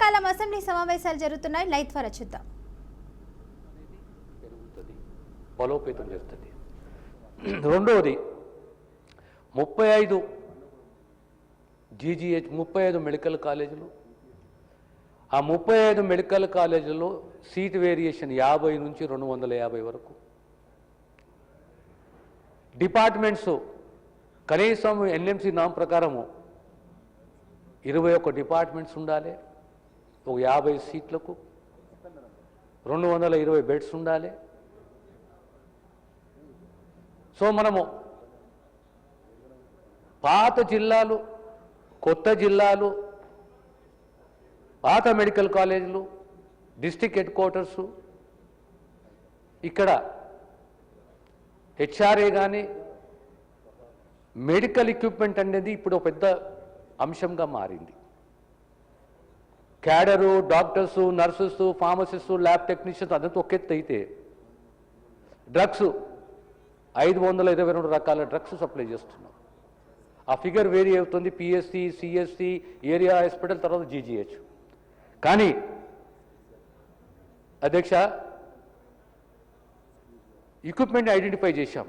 శీతాకాలం అసెంబ్లీ సమావేశాలు జరుగుతున్నాయి. లైవ్ ద్వారా చూద్దాం. బలోపేతం చేస్తుంది. రెండవది 35 జీజీహెచ్ 35 మెడికల్ కాలేజీలు. ఆ 35 మెడికల్ కాలేజీల్లో సీట్ వేరియేషన్ 50 నుంచి 250 వరకు. డిపార్ట్మెంట్స్ కనీసం ఎన్ఎంసీ నామ్ ప్రకారము 21 డిపార్ట్మెంట్స్ ఉండాలి. ఒక 50 సీట్లకు 220 బెడ్స్ ఉండాలి. సో మనము పాత జిల్లాలు, కొత్త జిల్లాలు, పాత మెడికల్ కాలేజీలు, డిస్ట్రిక్ట్ హెడ్ క్వార్టర్సు, ఇక్కడ హెచ్ఆర్ఏ కానీ మెడికల్ ఎక్విప్మెంట్ అనేది ఇప్పుడు ఒక పెద్ద అంశంగా మారింది. Cadre, doctors, nurses, pharmacist, lab technicians అదంతా ఒక ఎత్తు అయితే డ్రగ్స్ 522 రకాల డ్రగ్స్ సప్లై చేస్తున్నాం. ఆ ఫిగర్ వేరీ అవుతుంది. పిఎస్సి, సిఎస్సి, ఏరియా హాస్పిటల్, తర్వాత జీజీహెచ్. కానీ అధ్యక్ష, ఎక్విప్మెంట్ ఐడెంటిఫై చేశాం.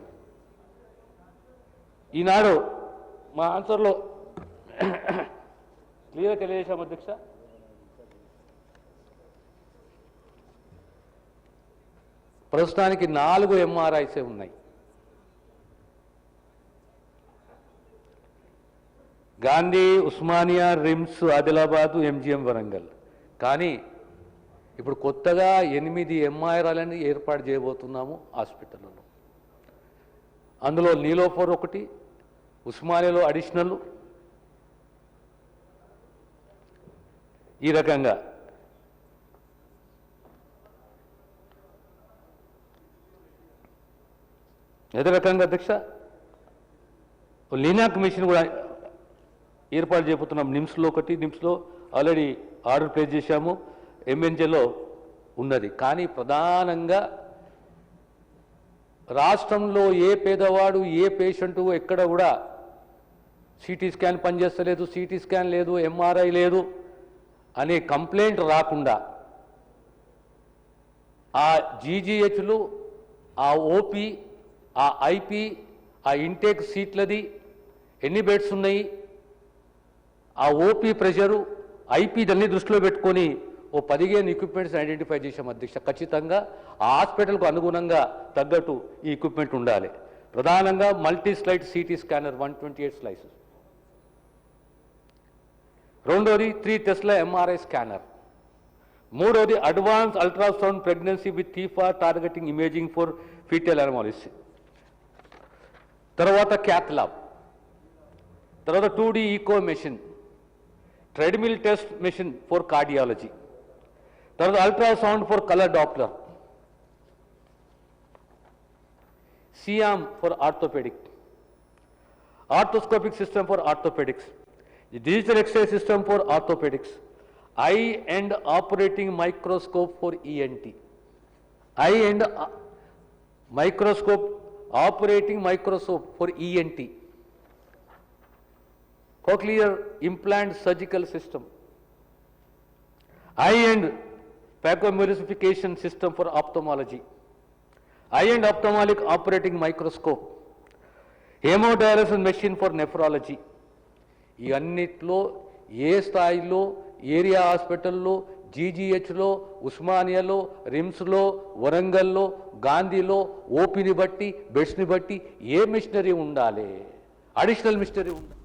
ఈనాడు మా ఆన్సర్లో క్లియర్గా తెలియజేశాం అధ్యక్ష. ప్రస్తుతానికి 4 ఎంఆర్ఐసే ఉన్నాయి. Gandhi, Osmania, RIMS, Adilabad, MGM Warangal. కానీ ఇప్పుడు కొత్తగా 8 ఎంఆర్ఐలను ఏర్పాటు చేయబోతున్నాము హాస్పిటల్లో. అందులో నీలోఫర్ ఒకటి, ఉస్మానియాలో అడిషనల్. ఈ రకంగా అదే రకంగా అధ్యక్ష లీనాక్ మిషన్ కూడా ఏర్పాటు చేయబోతున్నాం. నిమ్స్లో ఒకటి, నిమ్స్లో ఆల్రెడీ ఆర్డర్ ప్లేస్ చేశాము, ఎంఎన్జేలో ఉన్నది. కానీ ప్రధానంగా రాష్ట్రంలో ఏ పేదవాడు, ఏ పేషెంటు ఎక్కడ కూడా సిటీ స్కాన్ పనిచేస్తలేదు, సిటీ స్కాన్ లేదు, ఎంఆర్ఐ లేదు అనే కంప్లైంట్ రాకుండా ఆ జీజీహెచ్లు, ఆ ఓపీ, ఆ ఐపీ, ఆ ఇంటేక్ సీట్లది ఎన్ని బెడ్స్ ఉన్నాయి, ఆ ఓపీ ప్రెషరు, ఐపీ దాన్ని దృష్టిలో పెట్టుకొని ఓ 15 ఎక్విప్మెంట్స్ ఐడెంటిఫై చేశాం అధ్యక్ష. ఖచ్చితంగా ఆ హాస్పిటల్కు అనుగుణంగా తగ్గట్టు ఈ ఎక్విప్మెంట్ ఉండాలి. ప్రధానంగా multi slide CT scanner 128 slices. రెండోది 3 టెస్లా ఎంఆర్ఐ స్కానర్. మూడోది advance ultrasound pregnancy with TIFFA targeting imaging for fetal analysis. తర్వాత క్యాత్ ల్యాబ్, తర్వాత 2D echo machine, treadmill test machine for cardiology, తర్వాత ultrasound for colour Doppler, C arm for orthopaedic, arthroscopic system for orthopaedics, digital X-ray system for orthopaedics, eye and operating microscope for ENT, eye and microscope operating microscope for ENT, cochlear implant surgical system, eye and phacoemulsification system for ophthalmology, eye and ophthalmic operating microscope, hemodialysis machine for nephrology. ఈ అన్నిట్లో ఏ స్థాయిలో area హాస్పిటల్లో, జీజీహెచ్లో, ఉస్మానియాలో, రిమ్స్లో, వరంగల్లో, గాంధీలో ఓపీని బట్టి, బెడ్స్ని బట్టి ఏ machinery ఉండాలి, additional machinery ఉండాలి.